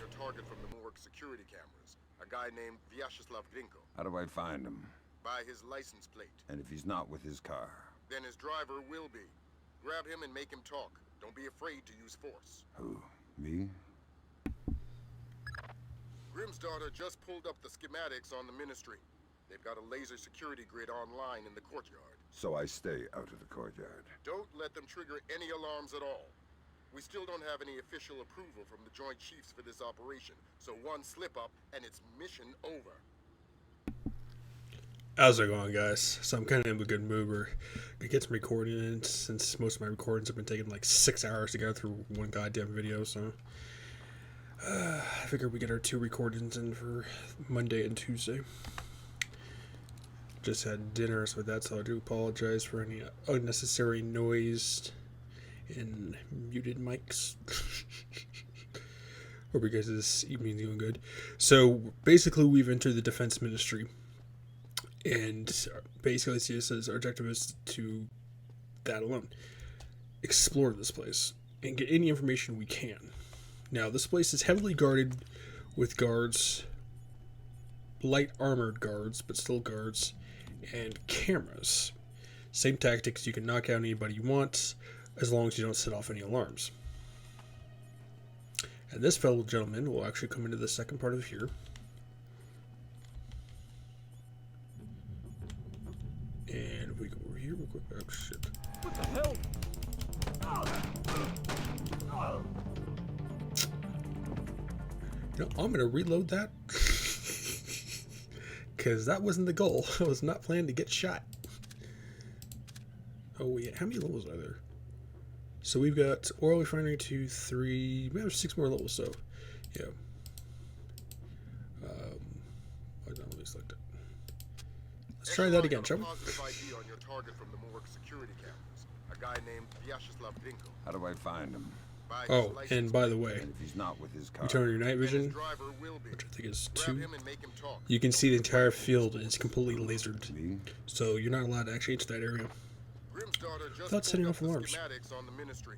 your target from the Morgue security cameras. A guy named Vyacheslav Grinko. How do I find him? By his license plate. And if he's not with his car? Then his driver will be. Grab him and make him talk. Don't be afraid to use force. Who? Me? Grimm's daughter just pulled up the schematics on the Ministry. They've got a laser security grid online in the courtyard. So I stay out of the courtyard. Don't let them trigger any alarms at all. We still don't have any official approval from the Joint Chiefs for this operation, so one slip-up and it's mission over. How's it going, guys? So I'm kind of in a good mood. We're gonna get some recording in, since most of my recordings have been taking like 6 hours to go through one goddamn video, so I figured we get our 2 recordings in for Monday and Tuesday. Just had dinner, so that's how I do apologize for any unnecessary noise and muted mics. Hope you guys this evening's doing good. So basically, we've entered the Defense Ministry, and basically, CS's our objective is to that alone explore this place and get any information we can. Now, this place is heavily guarded with guards, light armored guards, but still guards, and cameras. Same tactics, you can knock out anybody you want, as long as you don't set off any alarms. And this fellow gentleman will actually come into the second part of here. And if we go over here real quick, oh shit. What the hell? You know, I'm gonna reload that. Because that wasn't the goal. I was not planning to get shot. Oh yeah, how many levels are there? So we've got oil refinery 2, 3, we have 6 more levels, so yeah. Why not let me select it? Let's try that again, shall we? Positive ID on your target from the Morgue security cameras. A guy named Vyacheslav Grinko. How do I find him? By his Oh, license and by the plate. way, And if he's not with his car? you turn on your night Then his vision, driver will be. which I think is Grab 2. him and make him talk. You can see the entire field is completely lasered, Me? so you're not allowed to actually enter that area. Grimm's daughter just Without setting pulled off up the alarms. schematics on the Ministry.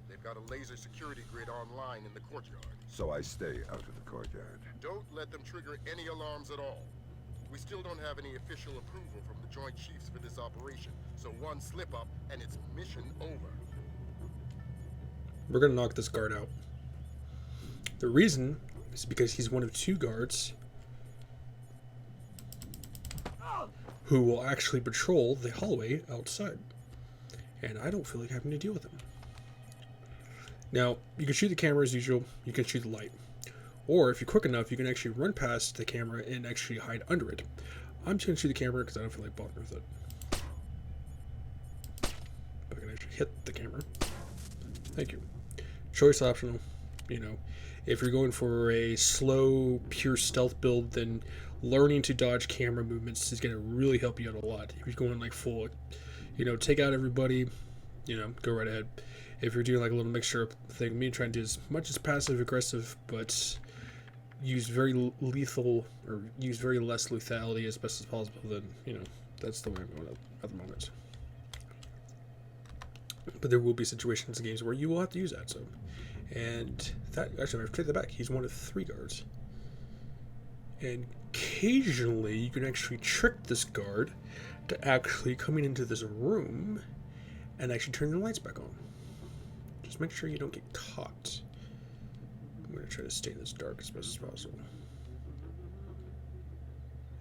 They've got a laser security grid online in the courtyard. So I stay out of the courtyard. Don't let them trigger any alarms at all. We still don't have any official approval from the Joint Chiefs for this operation, so one slip-up and it's mission over. We're gonna knock this guard out. The reason is because he's one of 2 guards who will actually patrol the hallway outside. And I don't feel like having to deal with him. Now, you can shoot the camera as usual, you can shoot the light. Or if you're quick enough, you can actually run past the camera and actually hide under it. I'm just gonna shoot the camera because I don't feel like bothering with it. But I can actually hit the camera. Thank you. Choice optional, you know. If you're going for a slow, pure stealth build, then learning to dodge camera movements is going to really help you out a lot. If you're going like full, you know, take out everybody, you know, go right ahead. If you're doing like a little mixture thing, me trying to do as much as passive aggressive, but use very lethal or use very less lethality as best as possible, then, you know, that's the way I'm going at the moment. But there will be situations in games where you will have to use that, so. And that, actually, I've take that back. He's one of 3 guards. And occasionally, you can actually trick this guard to actually coming into this room and actually turn the lights back on. Just make sure you don't get caught. I'm going to try to stay in this dark as best as possible.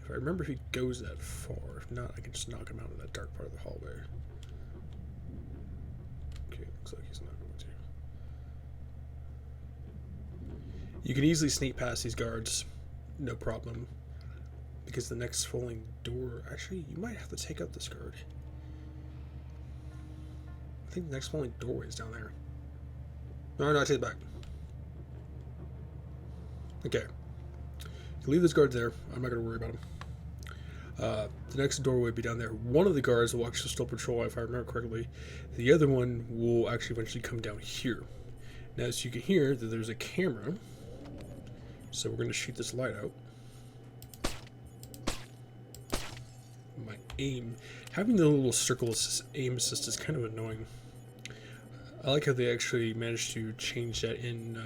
If I remember if he goes that far. If not, I can just knock him out of that dark part of the hallway. Okay, looks like he's not going to. You can easily sneak past these guards, no problem. Because the next falling door... Actually, you might have to take out this guard. I think the next falling doorway is down there. No, I take it back. Okay. You leave this guard there. I'm not going to worry about him. The next doorway will be down there. One of the guards will actually still patrol, if I remember correctly. The other one will actually eventually come down here. Now, as you can hear, that there's a camera. So we're going to shoot this light out. My aim. Having the little circle aim assist is kind of annoying. I like how they actually managed to change that in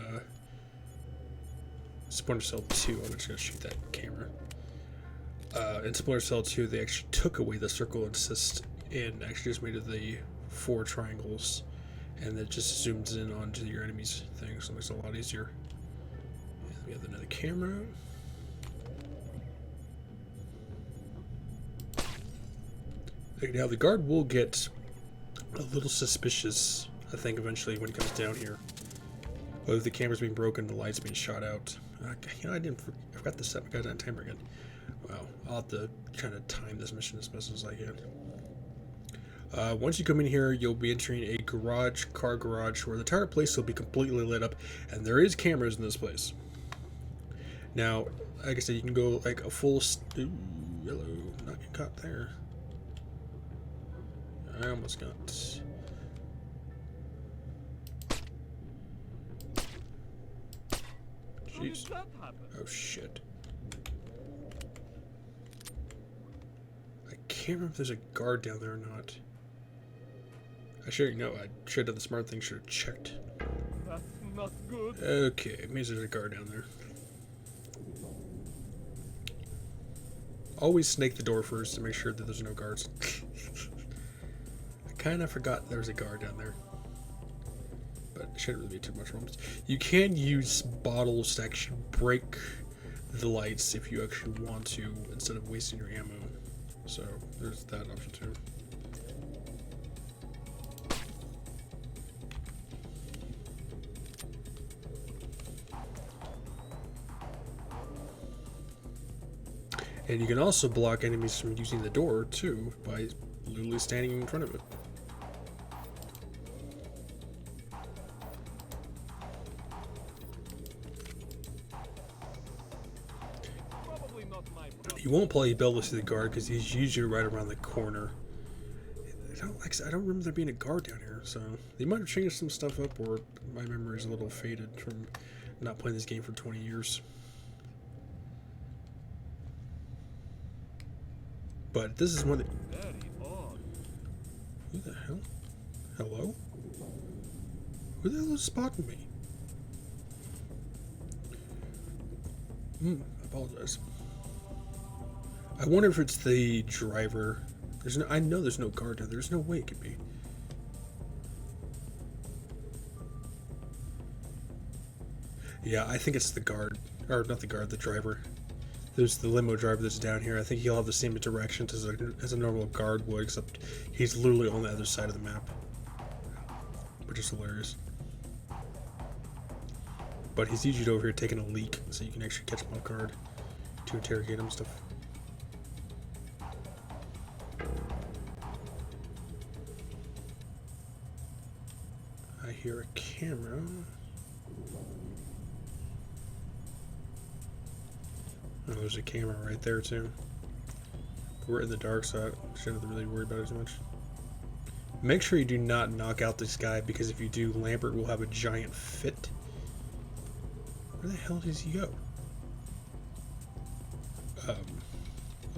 Splinter Cell 2. I'm just gonna shoot that camera. In Splinter Cell 2, they actually took away the circle assist and actually just made it the 4 triangles, and it just zooms in onto your enemy's thing, so it makes it a lot easier. And we have another camera. Okay, now the guard will get a little suspicious, I think, eventually when it comes down here. Whether the camera's being broken, the light's being shot out. You know, I forgot to set my goddamn timer again. Wow, I'll have to try to time this mission as best as I can. Once you come in here, you'll be entering a car garage, where the entire place will be completely lit up, and there is cameras in this place. Now, like I said, you can go like a full... Ooh, hello, not get caught there. I almost got... Jeez. Oh shit. I can't remember if there's a guard down there or not. I should know. I should have done the smart thing. Should have checked. That's not good. Okay, it means there's a guard down there. Always snake the door first to make sure that there's no guards. I kind of forgot there was a guard down there. But it shouldn't really be too much problems. You can use bottles to actually break the lights if you actually want to, instead of wasting your ammo. So there's that option too. And you can also block enemies from using the door too by literally standing in front of it. You won't probably be able to see the guard because he's usually right around the corner. I don't remember there being a guard down here, so they might have changed some stuff up, or my memory is a little faded from not playing this game for 20 years. But this is one that... Who the hell? Hello? Who the hell is spotting me? Apologize. I wonder if it's the driver. I know there's no guard down there. There's no way it could be. Yeah, I think it's the guard. Or not the guard, the driver. There's the limo driver that's down here. I think he'll have the same interactions as a normal guard would, except he's literally on the other side of the map. Which is hilarious. But he's usually over here taking a leak, so you can actually catch him off guard to interrogate him and stuff. I hear a camera. Oh, there's a camera right there too. We're in the dark, so I shouldn't really worry about it too much. Make sure you do not knock out this guy, because if you do, Lambert will have a giant fit. Where the hell does he go?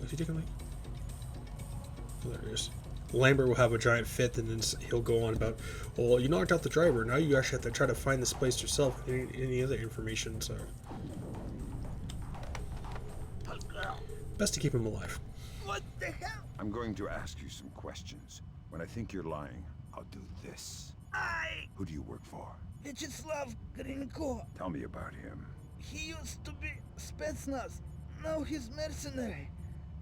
Is he taking me? Oh, there he is. Lambert will have a giant fit, and then he'll go on about, well, you knocked out the driver. Now you actually have to try to find this place yourself. Any other information, so best to keep him alive. What the hell? I'm going to ask you some questions. When I think you're lying, I'll do this. Who do you work for? Vyacheslav Grinko. Tell me about him. He used to be Spetsnaz. Now he's mercenary.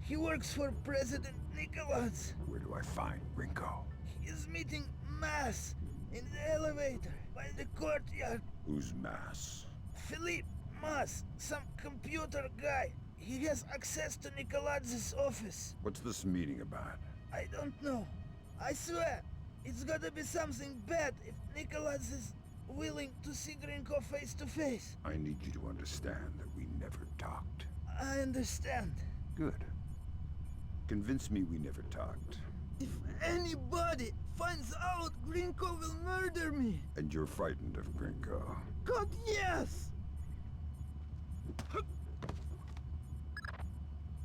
He works for President Nicholas. Where do I find Rinko? He's meeting Mass in the elevator by the courtyard. Who's Mass? Philippe Mass, some computer guy. He has access to Nikolaz's office. What's this meeting about? I don't know. I swear, it's gotta be something bad if Nikolaz is willing to see Grinko face to face. I need you to understand that we never talked. I understand. Good. Convince me we never talked. If anybody finds out, Grinko will murder me. And you're frightened of Grinko. God, yes!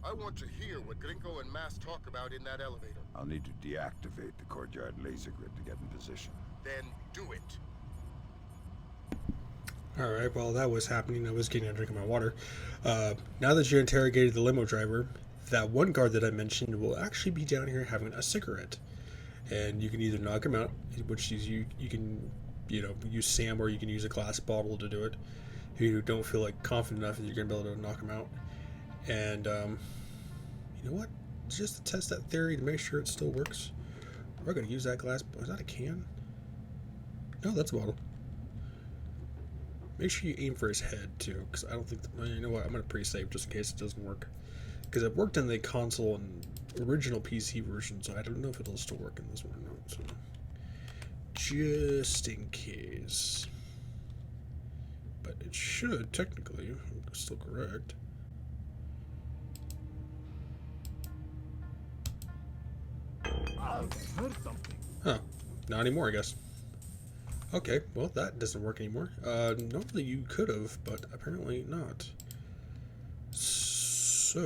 I want to hear what Grinko and Mass talk about in that elevator. I'll need to deactivate the courtyard laser grid to get in position. Then do it. Alright, while that was happening, I was getting a drink of my water. Now that you interrogated the limo driver, that one guard that I mentioned will actually be down here having a cigarette. And you can either knock him out, which is you can, use Sam, or you can use a glass bottle to do it. If you don't feel like confident enough that you're going to be able to knock him out. And, you know what? Just to test that theory to make sure it still works, we're going to use that glass. Is that a can? No, that's a bottle. Make sure you aim for his head, too, because I don't think... you know what? I'm going to pre-save just in case it doesn't work. Because it worked in the console and original PC version, so I don't know if it'll still work in this one or not. So, just in case. But it should, technically. Still correct. Huh. Not anymore, I guess. Okay, well, that doesn't work anymore. Normally you could have, but apparently not. So,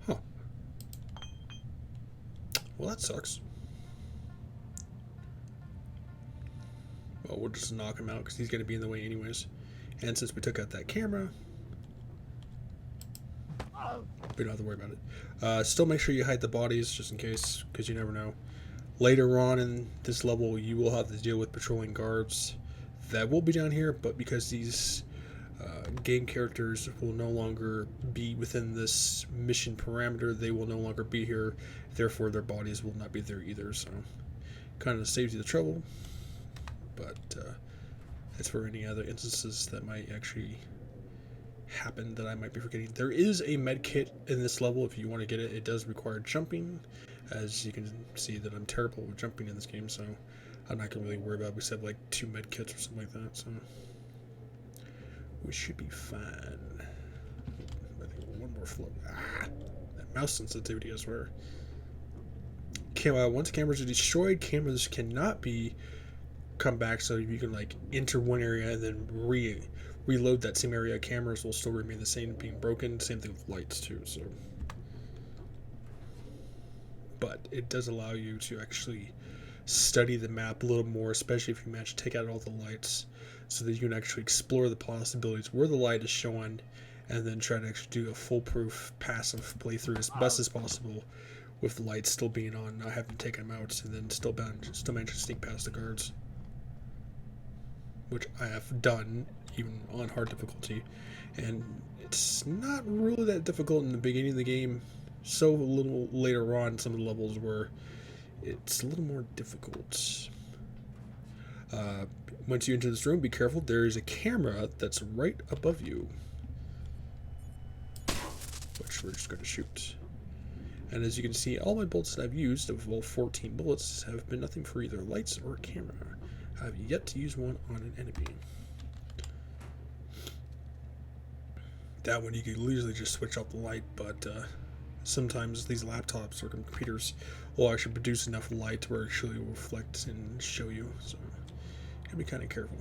huh. Well, that sucks. Well, we'll just knock him out because he's going to be in the way anyways. And since we took out that camera, we don't have to worry about it. Still make sure you hide the bodies just in case, because you never know. Later on in this level, you will have to deal with patrolling guards that will be down here, but because these game characters will no longer be within this mission parameter, they will no longer be here, therefore their bodies will not be there either, so kind of saves you the trouble, but as for any other instances that might actually happen that I might be forgetting, there is a med kit in this level if you want to get it. It does require jumping, as you can see that I'm terrible with jumping in this game, so I'm not going to really worry about it. We have like 2 med kits or something like that, so we should be fine. I think one more float. That mouse sensitivity, I swear. Okay, well, once cameras are destroyed, cameras cannot be come back, so you can like enter one area and then reload that same area. Cameras will still remain the same, being broken. Same thing with lights too. So, but it does allow you to actually study the map a little more, especially if you manage to take out all the lights, so that you can actually explore the possibilities where the light is showing, and then try to actually do a foolproof passive playthrough as best as possible with the lights still being on, not having to take them out, and then still manage to sneak past the guards, which I have done even on hard difficulty, and it's not really that difficult in the beginning of the game. So a little later on, some of the levels where it's a little more difficult. Once you enter this room, be careful. There is a camera that's right above you, which we're just going to shoot. And as you can see, all my bullets that I've used, of all 14 bullets, have been nothing for either lights or camera. I have yet to use one on an enemy. That one you can usually just switch off the light, but sometimes these laptops or computers will actually produce enough light where it actually will reflect and show you, so you gotta be kind of careful.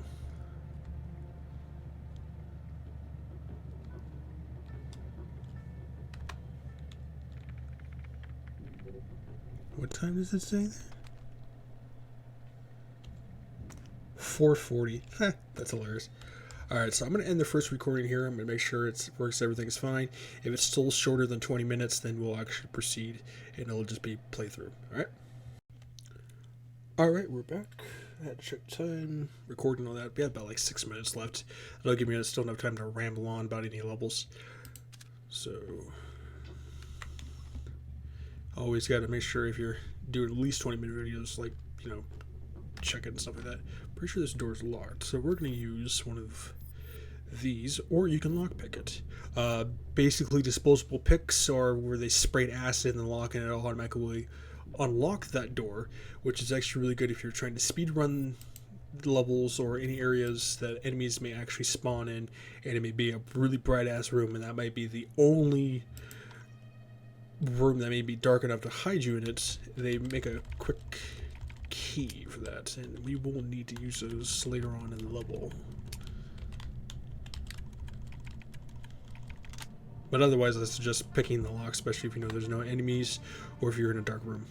What time does it say there? 4:40. That's hilarious. Alright, so I'm going to end the first recording here. I'm going to make sure it works, everything is fine. If it's still shorter than 20 minutes, then we'll actually proceed, and it'll just be playthrough. Alright? Alright, we're back. I had to check time, recording all that. We have about like 6 minutes left. That'll give me still enough time to ramble on about any levels. So, always got to make sure if you're doing at least 20-minute videos, like, check it and stuff like that. Pretty sure this door is locked, so we're going to use one of these, or you can lockpick it. Basically, disposable picks are where they sprayed acid and lock, and it'll automatically unlock that door, which is actually really good if you're trying to speed run levels or any areas that enemies may actually spawn in, and it may be a really bright ass room, and that might be the only room that may be dark enough to hide you in it. They make a quick key for that, and we will need to use those later on in the level. But otherwise, that's just picking the lock, especially if you know there's no enemies or if you're in a dark room.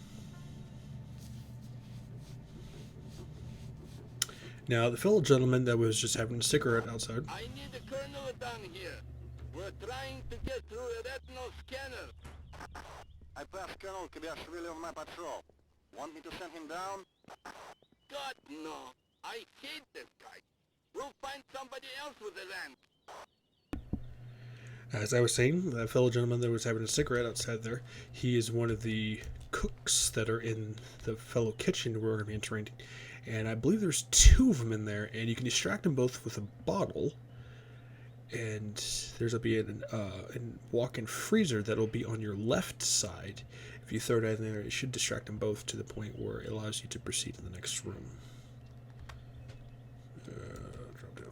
Now, the fellow gentleman that was just having a cigarette outside. I need a colonel down here. We're trying to get through a retinal scanner. I passed Colonel Kabiashvili on my patrol. Want me to send him down? God, no. I hate this guy. We'll find somebody else with a land. As I was saying, that fellow gentleman that was having a cigarette outside there, he is one of the cooks that are in the fellow kitchen we're going to be entering. And I believe there's 2 of them in there, and you can distract them both with a bottle. And there's a walk-in freezer that'll be on your left side. If you throw that in there, it should distract them both to the point where it allows you to proceed to the next room. Drop down.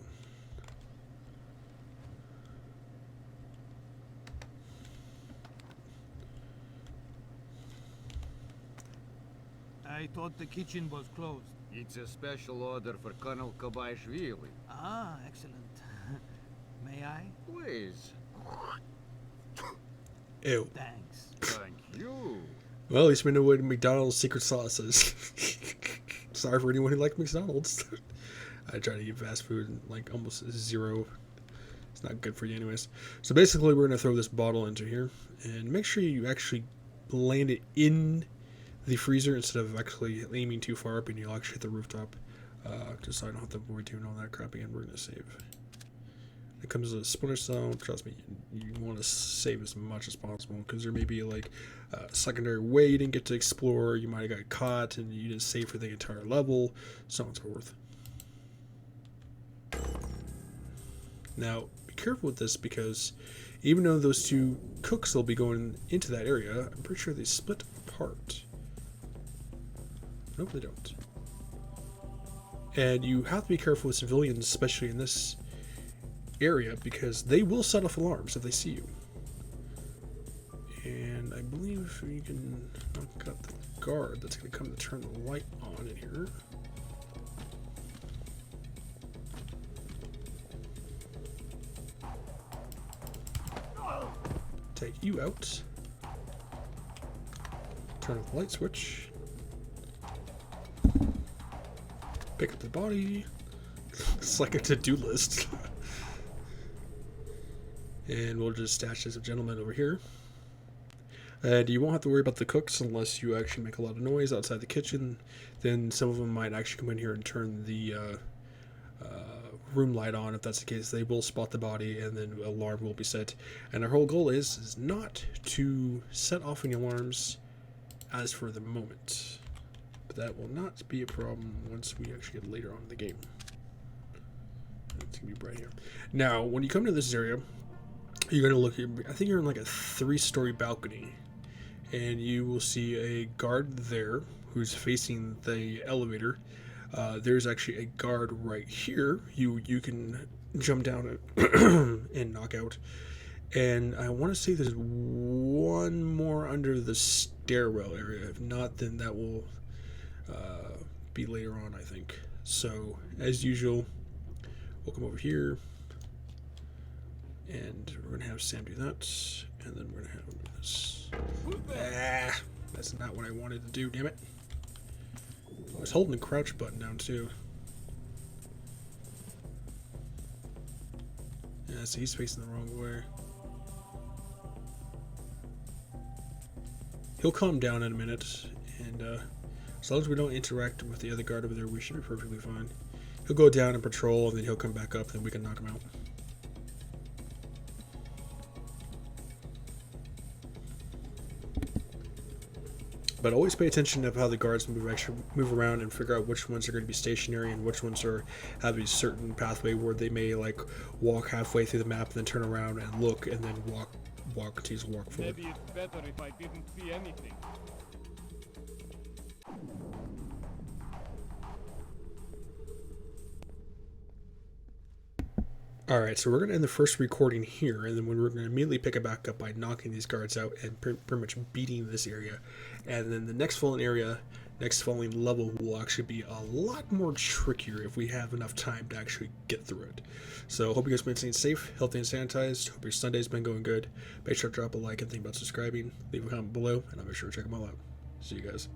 I thought the kitchen was closed. It's a special order for Colonel Kabaishvili. Ah, excellent. May I? Please. Ew. Thanks. Thank you. Well, at least we know what McDonald's secret sauce is. Sorry for anyone who likes McDonald's. I try to eat fast food like almost 0. It's not good for you anyways. So basically we're going to throw this bottle into here. And make sure you actually land it in the freezer instead of actually aiming too far up, and you'll actually hit the rooftop. Just so I don't have to worry doing all that crap again. We're going to save. It comes with a Splinter Cell. Trust me, you want to save as much as possible, because there may be like a secondary way you didn't get to explore. You might have got caught and you didn't save for the entire level, so on and so forth. Now, be careful with this, because even though those 2 cooks will be going into that area, I'm pretty sure they split apart. Nope, they don't. And you have to be careful with civilians, especially in this area, because they will set off alarms if they see you. And I believe you can knock out the guard that's going to come to turn the light on in here. Take you out. Turn off the light switch. Pick up the body. It's like a to-do list. And we'll just stash this gentleman over here. And you won't have to worry about the cooks unless you actually make a lot of noise outside the kitchen. Then some of them might actually come in here and turn the room light on. If that's the case, they will spot the body, and then an alarm will be set. And our whole goal is not to set off any alarms as for the moment. But that will not be a problem once we actually get later on in the game. It's going to be right here. Now, when you come to this area, you're going to look, I think you're in like a 3-story balcony, and you will see a guard there who's facing the elevator. There's actually a guard right here you can jump down and knock out. And I want to say there's one more under the stairwell area. If not, then that will be later on, I think. So, as usual, we'll come over here. And we're going to have Sam do that. And then we're going to have this. Ah, that's not what I wanted to do, damn it. I was holding the crouch button down, too. Yeah, so he's facing the wrong way. He'll calm down in a minute. And as long as we don't interact with the other guard over there, we should be perfectly fine. He'll go down and patrol, and then he'll come back up, and then we can knock him out. But always pay attention to how the guards move around, and figure out which ones are going to be stationary and which ones have a certain pathway where they may like walk halfway through the map and then turn around and look and then continue to walk forward. Maybe it's better if I didn't see anything. Alright, so we're going to end the first recording here, and then we're going to immediately pick it back up by knocking these guards out and pretty much beating this area. And then the next following level will actually be a lot more trickier if we have enough time to actually get through it. So hope you guys have been staying safe, healthy, and sanitized. Hope your Sunday's been going good. Make sure to drop a like and think about subscribing. Leave a comment below, and I'll make sure to check them all out. See you guys.